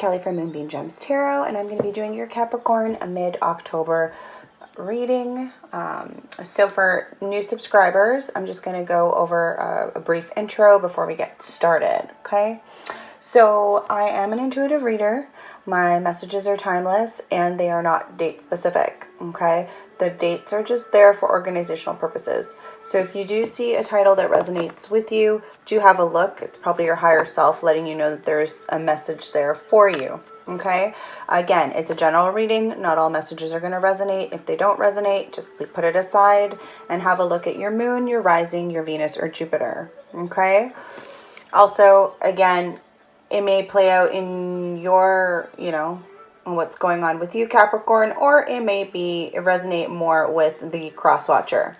Kelly from Moonbean Gems Tarot, and I'm going to be doing your Capricorn Mid October reading. So for new subscribers, I'm just going to go over a brief intro before we get started, okay? So I am an intuitive reader. My messages are timeless and they are not date specific, okay? The dates are just there for organizational purposes. So if you do see a title that resonates with you, do have a look. It's probably your higher self letting you know that there's a message there for you, okay? Again, it's a general reading. Not all messages are going to resonate. If they don't resonate, just put it aside and have a look at your moon, your rising, your Venus, or Jupiter, okay? Also, again, it may play out in your, what's going on with you, Capricorn, or it may resonate more with the cross watcher.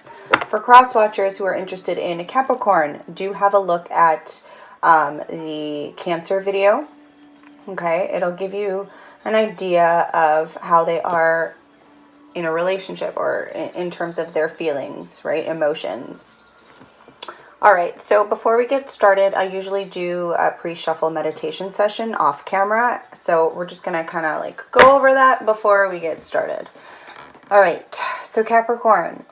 For cross watchers who are interested in a Capricorn, do have a look at the Cancer video. Okay, it'll give you an idea of how they are in a relationship or in terms of their feelings, right? Emotions. All right, so before we get started, I usually do a pre-shuffle meditation session off camera. So we're just going to kind of go over that before we get started. All right, so Capricorn,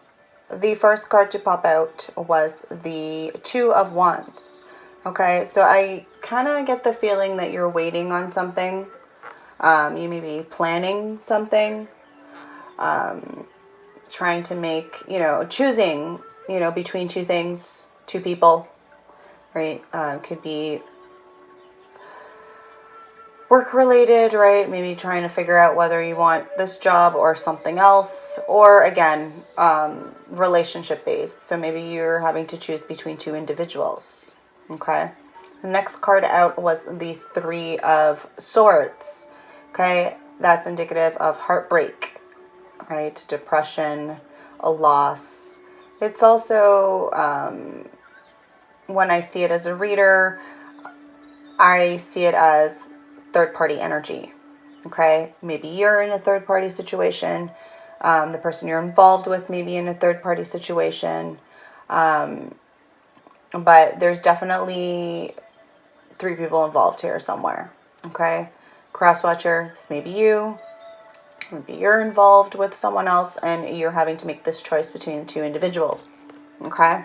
the first card to pop out was the Two of Wands. Okay, so I kind of get the feeling that you're waiting on something. You may be planning something, trying to make, choosing, between two things. Two people, right? Could be work related, right? Maybe trying to figure out whether you want this job or something else, or again, relationship based. So maybe you're having to choose between two individuals. Okay. The next card out was the Three of Swords. Okay. That's indicative of heartbreak, right? Depression, a loss. It's also, when I see it as a reader, I see it as third-party energy, okay? Maybe you're in a third-party situation. The person you're involved with may be in a third-party situation. But there's definitely three people involved here somewhere, okay? Cross-watcher, this may be you. Maybe you're involved with someone else and you're having to make this choice between the two individuals, okay?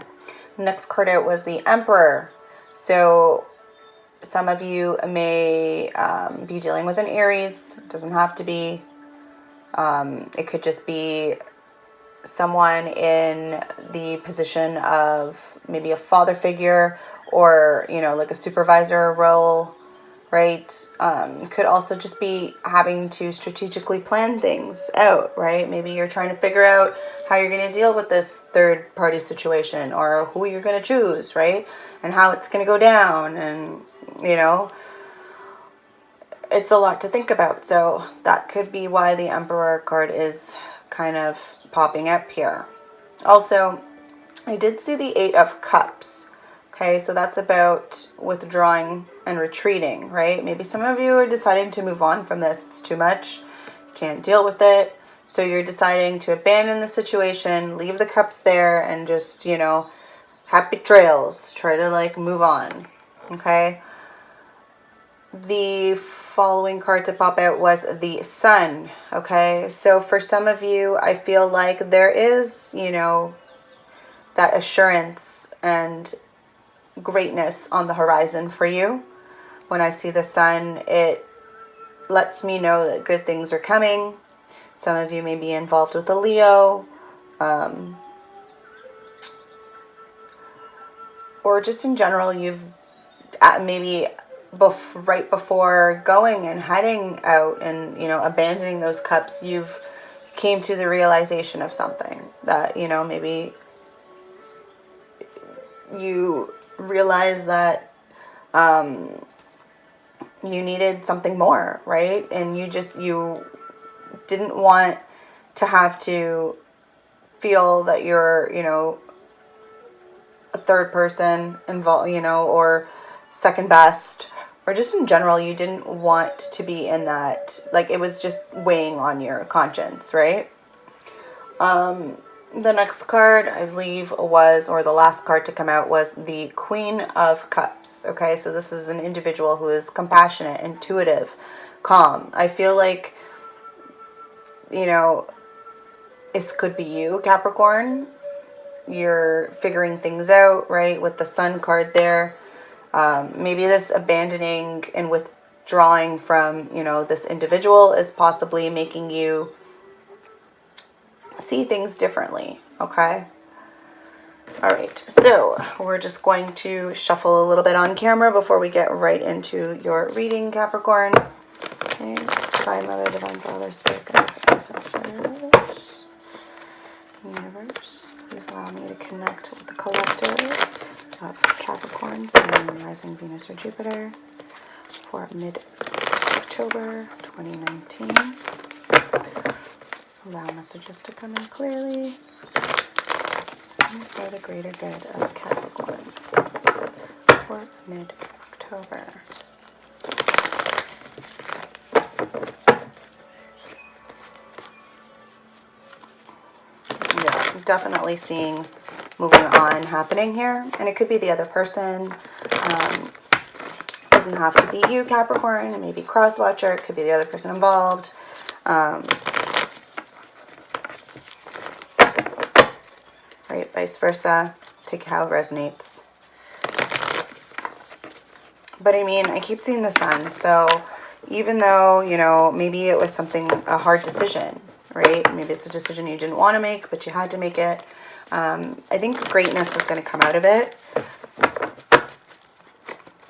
Next card out was the Emperor. So some of you may be dealing with an Aries. It doesn't have to be. It could just be someone in the position of maybe a father figure or, like a supervisor role, right? Could also just be having to strategically plan things out, right? Maybe you're trying to figure out how you're going to deal with this third party situation or who you're going to choose, right? And how it's going to go down. And, it's a lot to think about. So that could be why the Emperor card is kind of popping up here. Also, I did see the Eight of Cups. Okay, so that's about withdrawing and retreating, right? Maybe some of you are deciding to move on from this. It's too much. You can't deal with it. So you're deciding to abandon the situation, leave the cups there, and just, happy trails. Try to, move on, okay? The following card to pop out was the Sun, okay? So for some of you, I feel like there is, that assurance and greatness on the horizon for you. When I see the Sun, it lets me know that good things are coming. Some of you may be involved with a Leo, or just in general, you've maybe right before going and heading out and, abandoning those cups, you've came to the realization of something that, maybe you realize that you needed something more, right? And you didn't want to have to feel that you're, a third person involved, or second best, or just in general, you didn't want to be in that, it was just weighing on your conscience, right? The next card, I believe, or the last card to come out was the Queen of Cups. Okay, so this is an individual who is compassionate, intuitive, calm. I feel like, you know, this could be you, Capricorn. You're figuring things out, right? With the Sun card there. Maybe this abandoning and withdrawing from, you know, this individual is possibly making you see things differently, okay? All right, so we're just going to shuffle a little bit on camera before we get right into your reading, Capricorn. Okay, Divine Mother, Divine Father, Spirit Guides, Ancestors, Universe, please allow me to connect with the collective of Capricorn, Sun, Moon, Rising, Venus, or Jupiter for mid-October 2019. Allow messages to come in clearly and for the greater good of Capricorn for mid-October. Yeah, definitely seeing moving on happening here, and it could be the other person. Doesn't have to be you, Capricorn. It may be cross-watcher. It could be the other person involved. Right, vice versa. Take how it resonates. But I mean, I keep seeing the Sun. So even though, you know, maybe it was something, a hard decision, right? Maybe it's a decision you didn't want to make, but you had to make it. I think greatness is going to come out of it.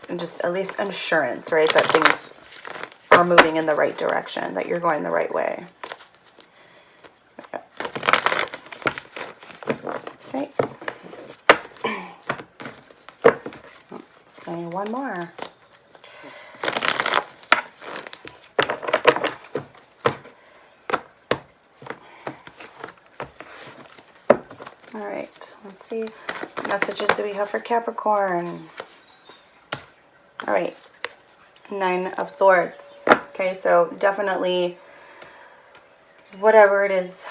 And just at least assurance, right? That things are moving in the right direction, that you're going the right way. Okay. Say one more. All right, let's see. What messages do we have for Capricorn? All right, 9 of Swords. Okay, so definitely whatever it is,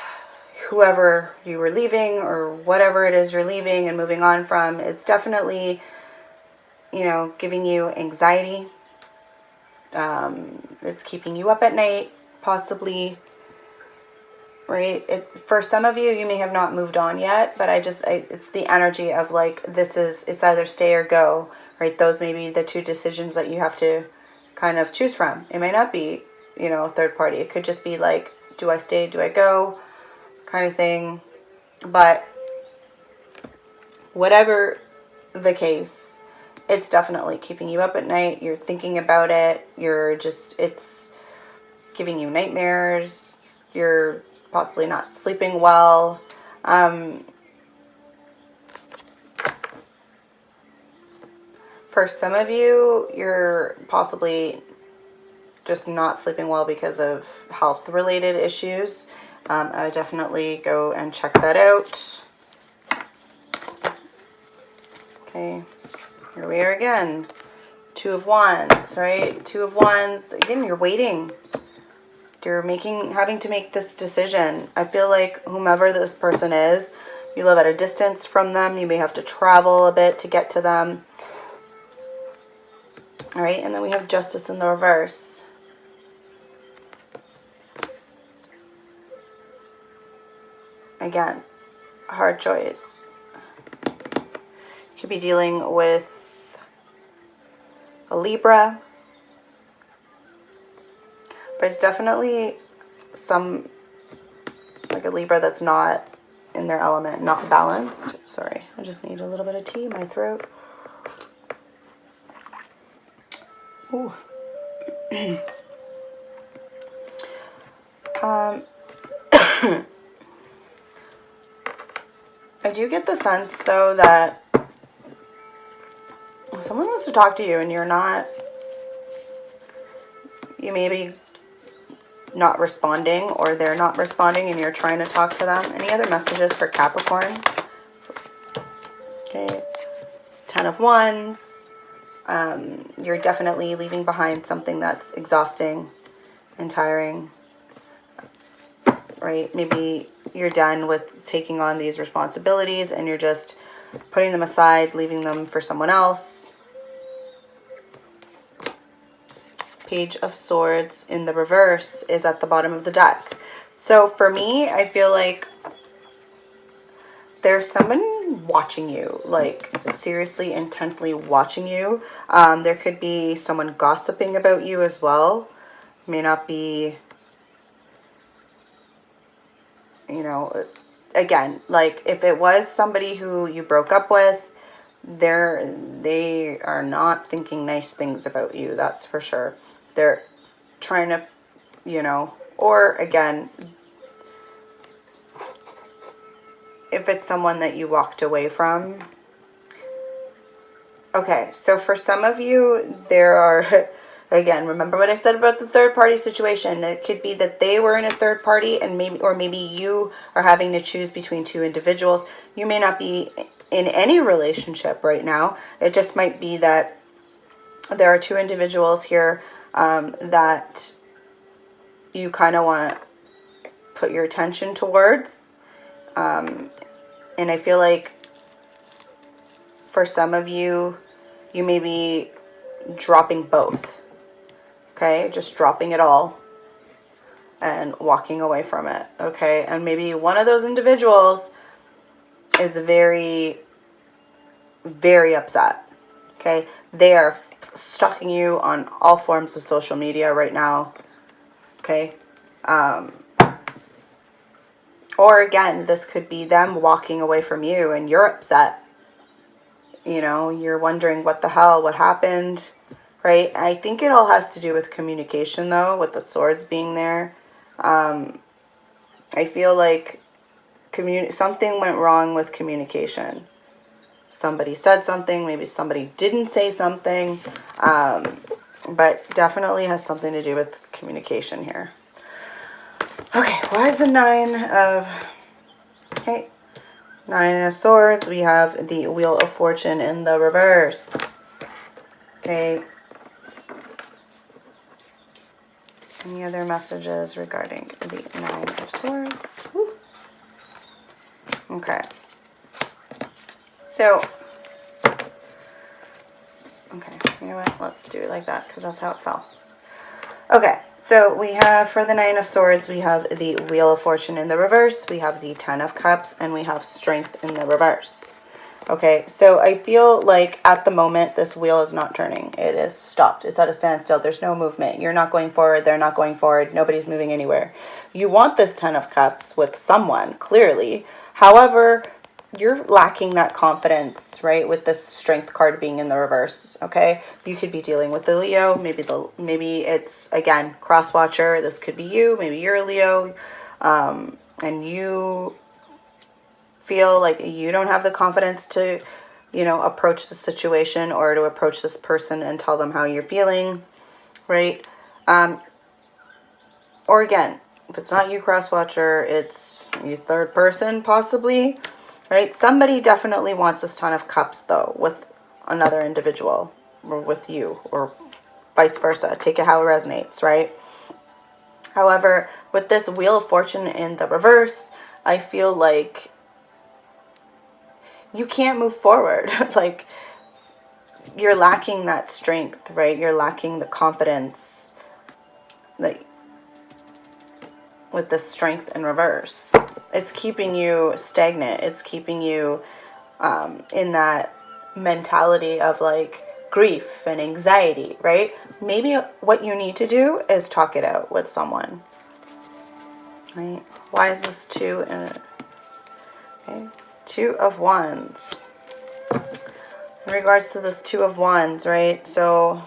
whoever you were leaving or whatever it is you're leaving and moving on from is definitely, you know, giving you anxiety. It's keeping you up at night, possibly. Right? For some of you, you may have not moved on yet, but it's the energy of like, it's either stay or go, right? Those may be the two decisions that you have to kind of choose from. It may not be, you know, third party. It could just be like, do I stay, do I go, kind of thing. But whatever the case, it's definitely keeping you up at night. You're thinking about it. It's giving you nightmares. You're possibly not sleeping well. For some of you, you're possibly just not sleeping well because of health-related issues. I would definitely go and check that out. Okay, here we are again. 2 of Wands, right? 2 of Wands. Again, you're waiting. You're having to make this decision. I feel like whomever this person is, you live at a distance from them. You may have to travel a bit to get to them. All right, and then we have Justice in the reverse. Again, hard choice. You could be dealing with a Libra. But it's definitely like a Libra that's not in their element, not balanced. Sorry, I just need a little bit of tea in my throat. Ooh. I do get the sense, though, that someone wants to talk to you and you may be not responding, or they're not responding and you're trying to talk to them. Any other messages for Capricorn? Okay, 10 of Wands. You're definitely leaving behind something that's exhausting and tiring, right? Maybe you're done with taking on these responsibilities and you're just putting them aside, leaving them for someone else. Page of Swords in the reverse is at the bottom of the deck. So for me, I feel like there's someone watching you, like seriously, intently watching you. There could be someone gossiping about you as well. May not be, you know, again, like if it was somebody who you broke up with, they are not thinking nice things about you, that's for sure. They're trying to, you know, or again, if it's someone that you walked away from. Okay, so for some of you, there are, again, remember what I said about the third party situation. It could be that they were in a third party and maybe you are having to choose between two individuals. You may not be in any relationship right now. It just might be that there are two individuals here that you kind of want to put your attention towards. And I feel like for some of you, you may be dropping both. Okay, just dropping it all and walking away from it. Okay, and maybe one of those individuals is very, very upset. Okay, they are stalking you on all forms of social media right now. Okay, or again, this could be them walking away from you and you're upset. You know, you're wondering what the hell, what happened, right? I think it all has to do with communication, though, with the swords being there. I feel like something went wrong with communication. Somebody said something, maybe somebody didn't say something, but definitely has something to do with communication here. Okay, why is the Nine of Swords? We have the Wheel of Fortune in the reverse. Okay. Any other messages regarding the Nine of Swords? Woo. Okay. So, okay, you know what? Let's do it like that because that's how it fell. Okay, so we have for the Nine of Swords, we have the Wheel of Fortune in the reverse, we have the Ten of Cups, and we have Strength in the reverse. Okay, so I feel like at the moment, this wheel is not turning. It is stopped. It's at a standstill. There's no movement. You're not going forward. They're not going forward. Nobody's moving anywhere. You want this Ten of Cups with someone, clearly. However, you're lacking that confidence, right? With this Strength card being in the reverse, okay? You could be dealing with the Leo. Maybe it's, again, cross watcher. This could be you. Maybe you're a Leo. And you feel like you don't have the confidence to, you know, approach the situation or to approach this person and tell them how you're feeling, right? Or again, if it's not you, cross watcher, it's you third person possibly, right? Somebody definitely wants this Ten of Cups though with another individual or with you or vice versa. Take it how it resonates, right? However, with this Wheel of Fortune in the reverse, I feel like you can't move forward. Like you're lacking that strength, right? You're lacking the confidence that with the Strength in reverse. It's keeping you stagnant. It's keeping you in that mentality of like grief and anxiety, right? Maybe what you need to do is talk it out with someone, right? Why is this two in it? Okay. Two of Wands. In regards to this Two of Wands, right? So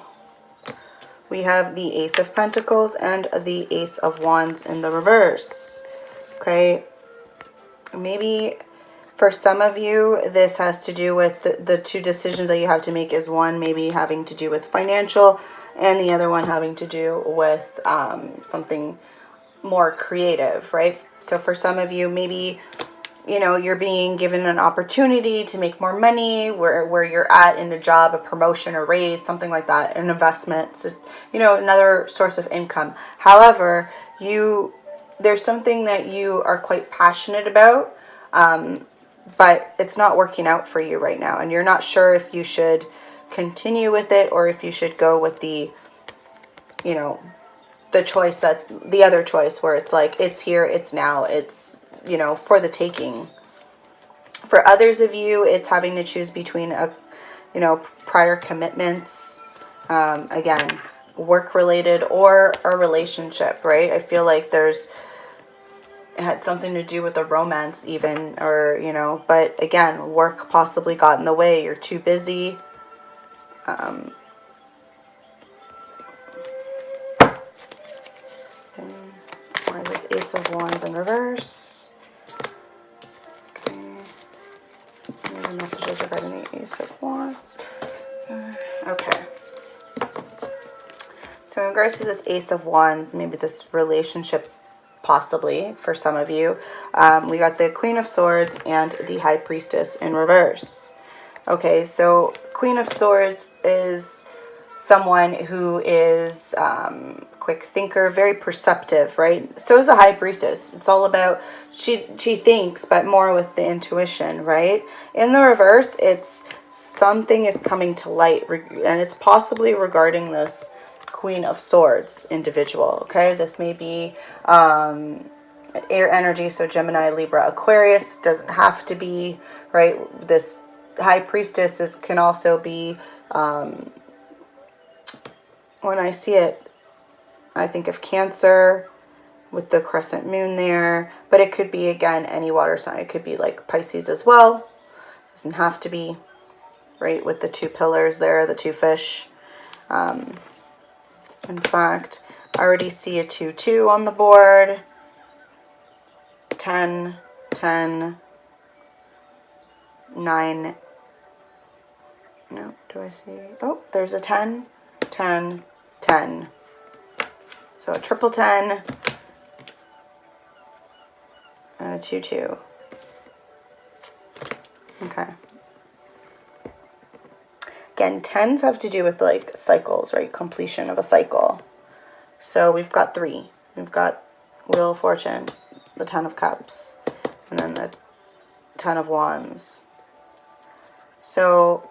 we have the Ace of Pentacles and the Ace of Wands in the reverse. Okay. Maybe for some of you, this has to do with the two decisions that you have to make is one maybe having to do with financial and the other one having to do with something more creative, right? So for some of you, maybe, you know, you're being given an opportunity to make more money where you're at in a job, a promotion, a raise, something like that, an investment, so, you know, another source of income. However, there's something that you are quite passionate about, but it's not working out for you right now. And you're not sure if you should continue with it or if you should go with the you know, the choice that, the other choice where it's like, it's here, it's now, it's, you know, for the taking. For others of you, it's having to choose between a, you know, prior commitments, again, work related or a relationship, right? I feel like it had something to do with a romance even, or, you know, but again, work possibly got in the way. You're too busy. Why is this Ace of Wands in reverse? Okay. Any messages regarding the Ace of Wands? Okay. So in regards to this Ace of Wands, maybe this relationship, possibly for some of you, we got the Queen of Swords and the High Priestess in reverse. Okay, so Queen of Swords is someone who is quick thinker, very perceptive, right? So is the High Priestess. It's all about, she thinks, but more with the intuition, right? In the reverse, it's something is coming to light, and it's possibly regarding this Queen of Swords individual, okay? This may be air energy, so Gemini, Libra, Aquarius. Doesn't have to be, right? This High Priestess can also be, when I see it, I think of Cancer with the crescent moon there, but it could be, again, any water sign. It could be like Pisces as well. Doesn't have to be, right, with the two pillars there, the two fish. In fact, I already see a 2-2 on the board. 10, 10, 9. No, do I see? Oh, there's a 10, 10, 10. So a triple 10 and a 2-2. Okay. Again, 10s have to do with like cycles, right? Completion of a cycle. So we've got 3. We've got Wheel of Fortune, the 10 of Cups, and then the 10 of Wands. So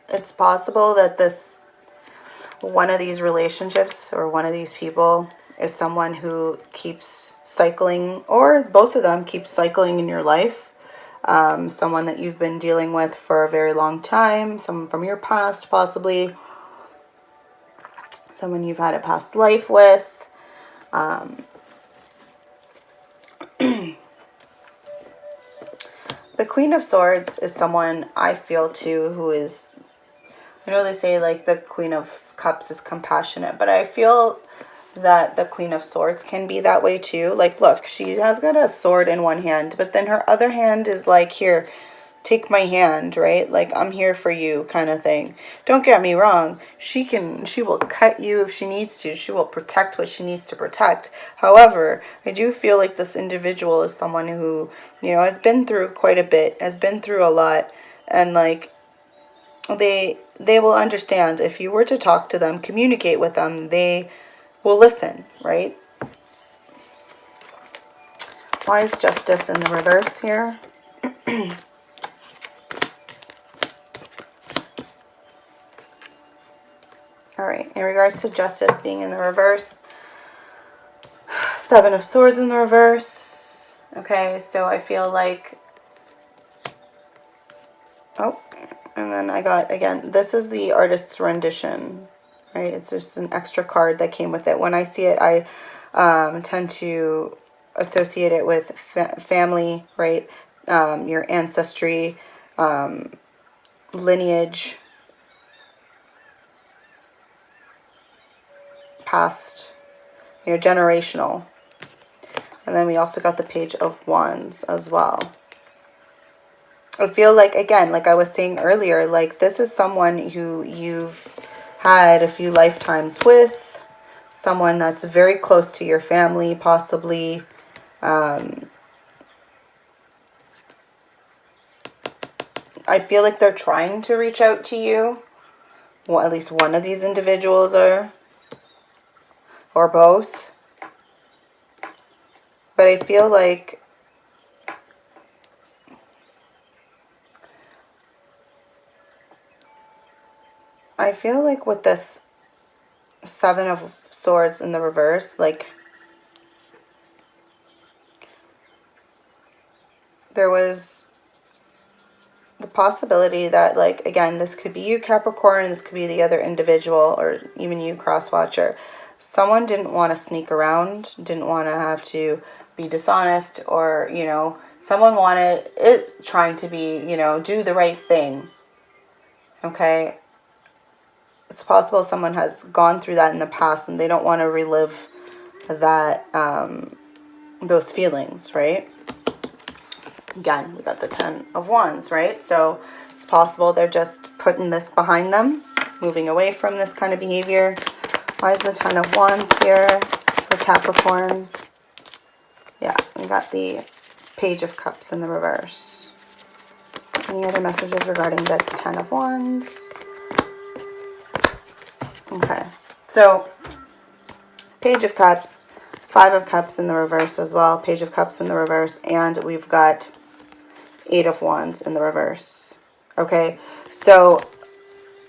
it's possible that one of these relationships or one of these people is someone who keeps cycling, or both of them keep cycling in your life. Someone that you've been dealing with for a very long time, someone from your past possibly, someone you've had a past life with. The Queen of Swords is someone I feel too who is, I know they say like the Queen of Cups is compassionate, but I feel that the Queen of Swords can be that way too. Like, look, she has got a sword in one hand, but then her other hand is like, here, take my hand, right? Like, I'm here for you kind of thing. Don't get me wrong. She will cut you if she needs to. She will protect what she needs to protect. However, I do feel like this individual is someone who, you know, has been through quite a bit, has been through a lot, and like, they will understand. If you were to talk to them, communicate with them, they will listen, right? Why is Justice in the reverse here? All right, in regards to Justice being in the reverse, 7 of Swords in the reverse. Okay, so I feel like, oh, and then I got, again, this is the artist's rendition, right? It's just an extra card that came with it. When I see it, I tend to associate it with family, right? Your ancestry, lineage, past, generational. And then we also got the Page of Wands as well. I feel like, again, like I was saying earlier, like this is someone who you've had a few lifetimes with, someone that's very close to your family, possibly. I feel like they're trying to reach out to you. Well, at least one of these individuals are, or both. But I feel like with this Seven of Swords in the reverse. Like, there was the possibility that, like, again, this could be you, Capricorn, this could be the other individual, or even you, cross-watcher. Someone didn't want to sneak around, didn't want to have to be dishonest, or, you know, someone wanted, it's trying to be, you know, do the right thing. Okay? It's possible someone has gone through that in the past and they don't want to relive that, those feelings, right? Again, we got the 10 of Wands, right? So it's possible they're just putting this behind them, moving away from this kind of behavior. Why is the 10 of Wands here for Capricorn? Yeah, we got the Page of Cups in the reverse. Any other messages regarding the 10 of Wands? Okay, so Page of Cups, 5 of Cups in the reverse as well, Page of Cups in the reverse, and we've got 8 of Wands in the reverse. Okay, so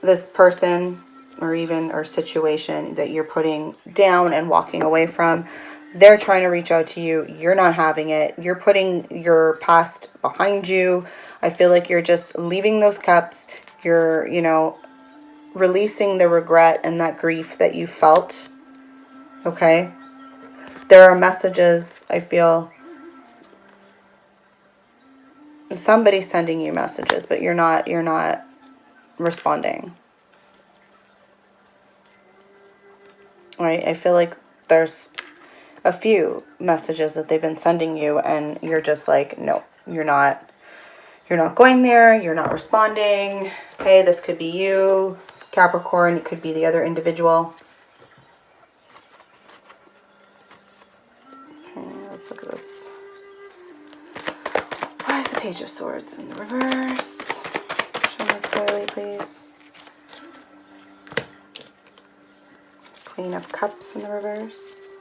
this person or situation that you're putting down and walking away from, they're trying to reach out to you. You're not having it. You're putting your past behind you. I feel like you're just leaving those cups. You're, you know, releasing the regret and that grief that you felt. Okay, there are messages, I feel. Somebody's sending you messages, but you're not responding. Right? I feel like there's a few messages that they've been sending you and you're just like, no, you're not going there, you're not responding. Okay, this could be you, Capricorn, it could be the other individual. Okay, let's look at this. Why is the Page of Swords in the reverse? Show me clearly, please. Queen of Cups in the reverse.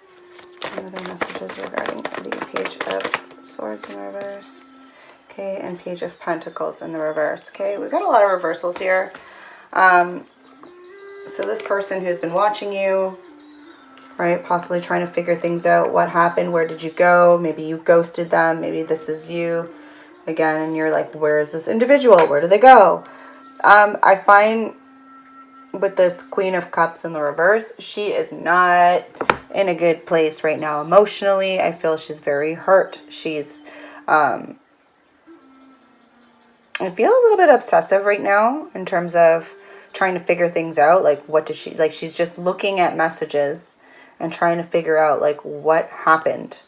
Any other messages regarding the Page of Swords in the reverse? Okay, and Page of Pentacles in the reverse. Okay, we've got a lot of reversals here. So this person who's been watching you, right, possibly trying to figure things out. What happened? Where did you go? Maybe you ghosted them. Maybe this is you again, and you're like, where is this individual? Where do they go? I find with this Queen of Cups in the reverse, she is not in a good place right now emotionally. I feel she's very hurt. She's, I feel a little bit obsessive right now in terms of trying to figure things out. Like, what does she, like, she's just looking at messages and trying to figure out, like, what happened.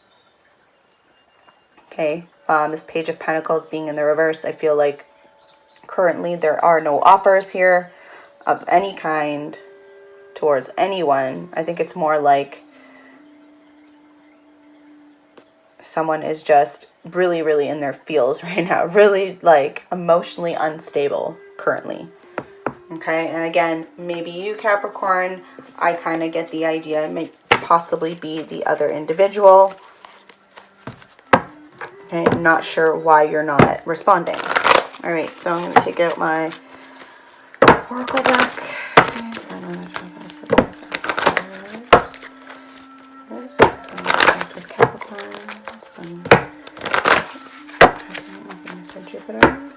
Okay, this Page of Pentacles being in the reverse, I feel like currently there are no offers here of any kind towards anyone. I think it's more like someone is just really, really in their feels right now. Really, like, emotionally unstable currently. Okay, and again, maybe you, Capricorn, I kind of get the idea. It may possibly be the other individual. Okay, I'm not sure why you're not responding. All right, so I'm going to take out my Oracle deck. With Capricorn, Sun, Jupiter,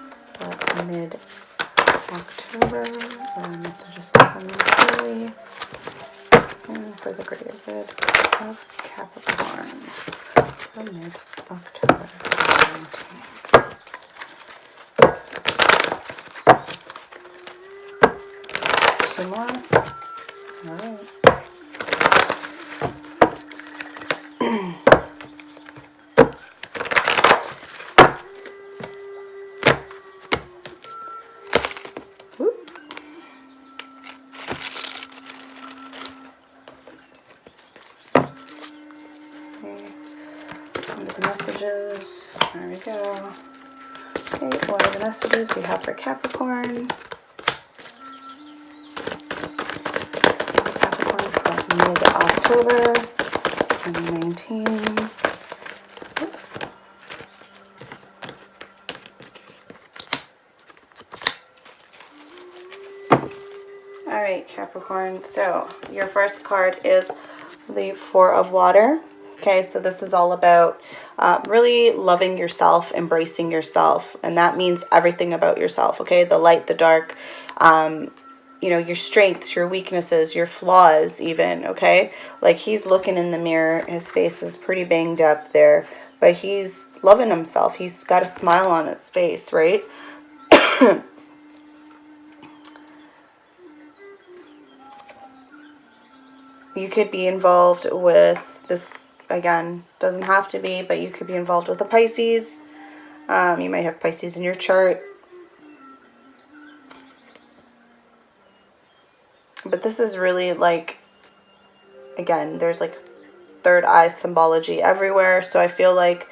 mid-October, messages coming clearly, and for the greater good of Capricorn for mid-October 2019. Two more. All right. One of the messages. There we go. Okay, what are the messages we have for Capricorn? Capricorn from mid-October 2019. All right, Capricorn. So your first card is the Four of Water. Okay, so this is all about really loving yourself, embracing yourself. And that means everything about yourself, okay? The light, the dark, you know, your strengths, your weaknesses, your flaws even, okay? Like he's looking in the mirror. His face is pretty banged up there. But he's loving himself. He's got a smile on his face, right? You could be involved with this, again, doesn't have to be, but you could be involved with a Pisces. You might have Pisces in your chart. But this is really like, again, there's like third eye symbology everywhere. So I feel like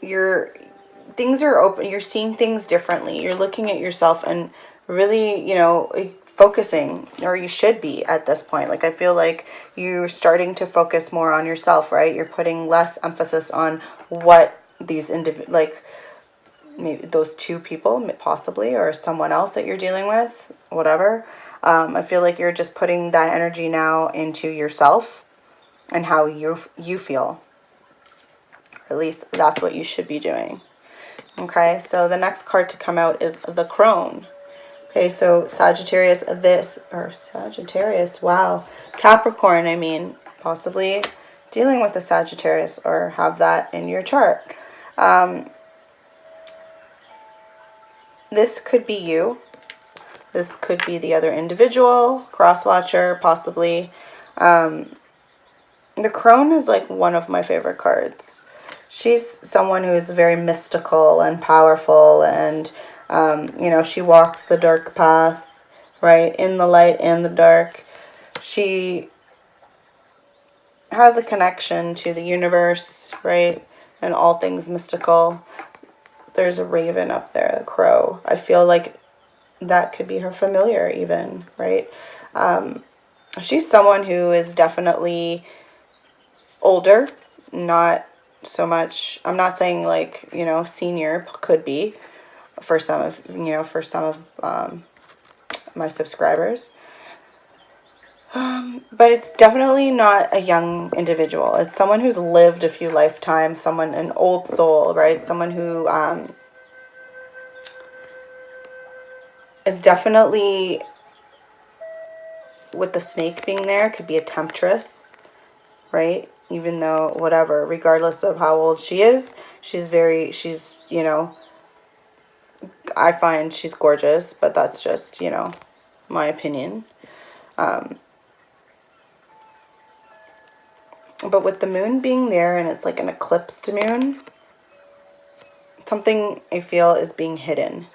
things are open. You're seeing things differently. You're looking at yourself and really, you know, focusing, or you should be at this point. Like I feel like you're starting to focus more on yourself, right? You're putting less emphasis on what these like maybe those two people possibly, or someone else that you're dealing with, whatever. I feel like you're just putting that energy now into yourself and how you feel. Or at least that's what you should be doing. Okay, so the next card to come out is the Crone. Okay, so Sagittarius, wow. Capricorn, I mean, possibly dealing with the Sagittarius or have that in your chart. This could be you. This could be the other individual, cross-watcher, possibly. The Crone is like one of my favorite cards. She's someone who's very mystical and powerful, and you know, she walks the dark path, right? In the light and the dark. She has a connection to the universe, right? And all things mystical. There's a raven up there, a crow. I feel like that could be her familiar even, right? She's someone who is definitely older, not so much, I'm not saying like, you know, senior, could be for some of, you know, for some of my subscribers. But it's definitely not a young individual. It's someone who's lived a few lifetimes, an old soul, right? Someone who is definitely, with the snake being there, could be a temptress, right? Even though, whatever, regardless of how old she is, she's, you know, I find she's gorgeous, but that's just, you know, my opinion. But with the moon being there, and it's like an eclipsed moon, something I feel is being hidden.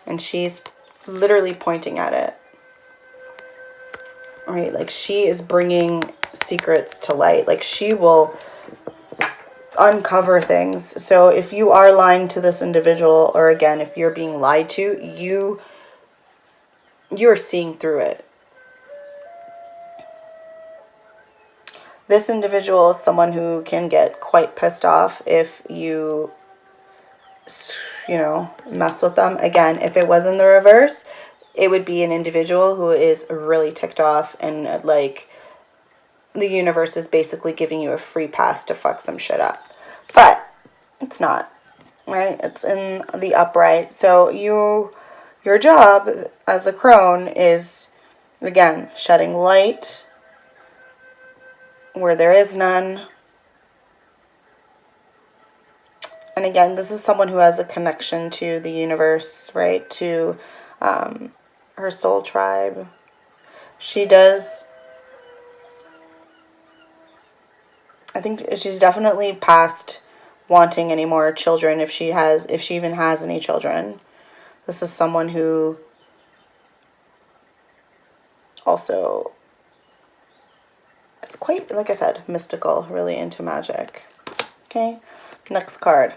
And she's literally pointing at it. Right? Like she is bringing secrets to light. Like she will uncover things. So if you are lying to this individual, or again, if you're being lied to, you're seeing through it. This individual is someone who can get quite pissed off if you know, mess with them. Again, if it was in the reverse, it would be an individual who is really ticked off and like the universe is basically giving you a free pass to fuck some shit up. But it's not, right? It's in the upright. So your job as the crone is, again, shedding light where there is none. And again, this is someone who has a connection to the universe, right? To her soul tribe. She does, I think she's definitely past wanting any more children, if she even has any children. This is someone who also is quite, like I said, mystical, really into magic. Okay, next card.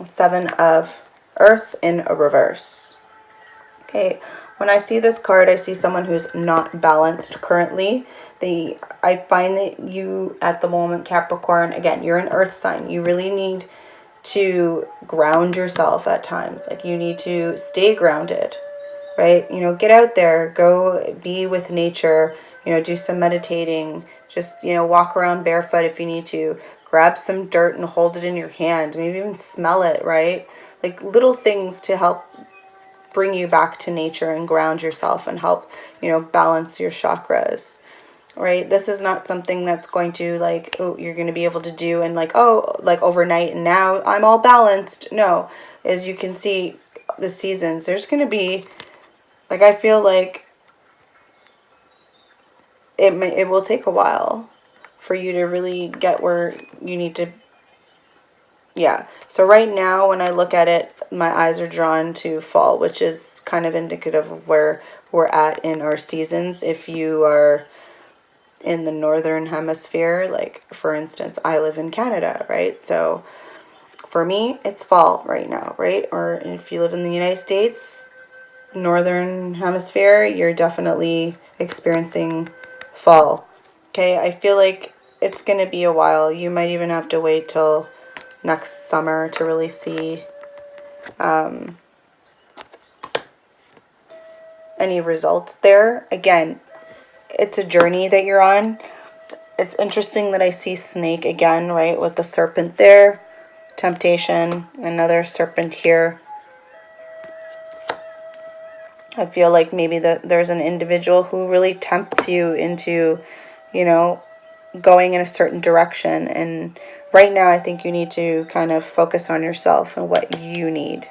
Seven of Earth in a reverse. Okay, when I see this card, I see someone who's not balanced currently. I find that you, at the moment, Capricorn, again, you're an earth sign. You really need to ground yourself at times. Like, you need to stay grounded, right? You know, get out there, go be with nature, you know, do some meditating, just, you know, walk around barefoot if you need to, grab some dirt and hold it in your hand, maybe even smell it, right? Like little things to help bring you back to nature and ground yourself and help, you know, balance your chakras, right? This is not something that's going to like, oh, you're going to be able to do and like, oh, like overnight and now I'm all balanced. No, as you can see, the seasons, there's going to be, like, I feel like it will take a while for you to really get where you need to. Yeah. So right now when I look at it, my eyes are drawn to fall, which is kind of indicative of where we're at in our seasons. If you are in the northern hemisphere, like for instance, I live in Canada, right? So for me, it's fall right now, right? Or if you live in the United States, northern hemisphere, you're definitely experiencing fall. Okay, I feel like it's going to be a while. You might even have to wait till next summer to really see any results there. Again, it's a journey that you're on. It's interesting that I see snake again, right, with the serpent there. Temptation, another serpent here. I feel like maybe there's an individual who really tempts you into, you know, going in a certain direction. And right now I think you need to kind of focus on yourself and what you need.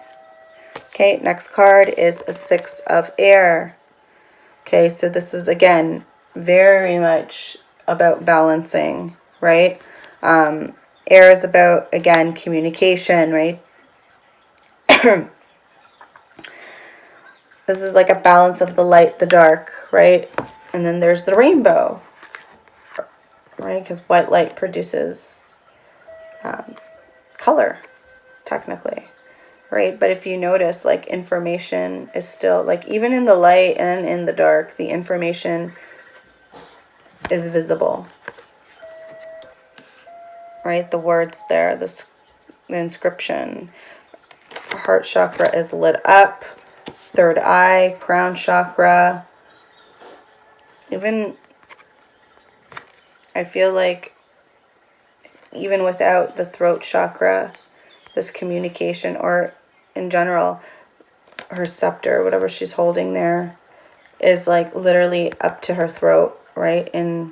Okay, next card is a Six of Air. Okay, so this is, again, very much about balancing, right? Air is about, again, communication, right? This is like a balance of the light, the dark, right? And then there's the rainbow, right? Because white light produces color, technically, right? But if you notice, like, information is still, like, even in the light and in the dark, the information is visible, right? The words there, the inscription. Heart chakra is lit up. Third eye, crown chakra. Even, I feel like, even without the throat chakra, this communication, or in general, her scepter, whatever she's holding there, is like literally up to her throat, right? And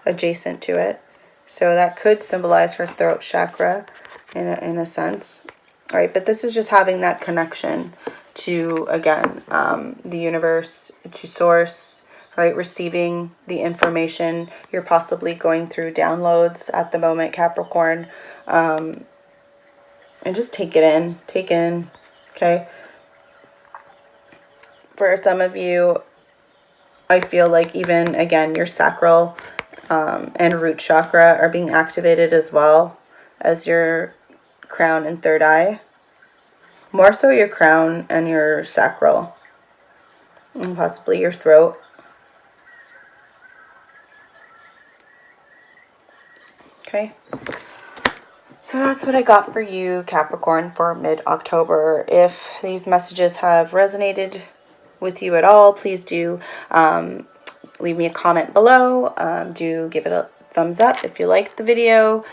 adjacent to it. So that could symbolize her throat chakra in a sense, right? But this is just having that connection to, again, the universe, to source, right? Receiving the information. You're possibly going through downloads at the moment, Capricorn. And just take it in. Take in, okay? For some of you, I feel like even, again, your sacral and root chakra are being activated as well as your crown and third eye. More so your crown and your sacral, and possibly your throat. Okay. So that's what I got for you, Capricorn, for mid-October. If these messages have resonated with you at all, please do leave me a comment below. Do give it a thumbs up if you liked the video.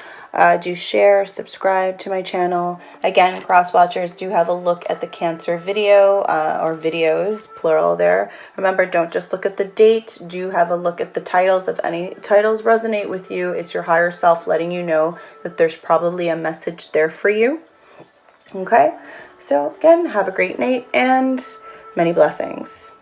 Do share, subscribe to my channel. Again, cross watchers, do have a look at the Cancer video, or videos, plural there. Remember, don't just look at the date. Do have a look at the titles. If any titles resonate with you, it's your higher self letting you know that there's probably a message there for you. Okay? So again, have a great night and many blessings.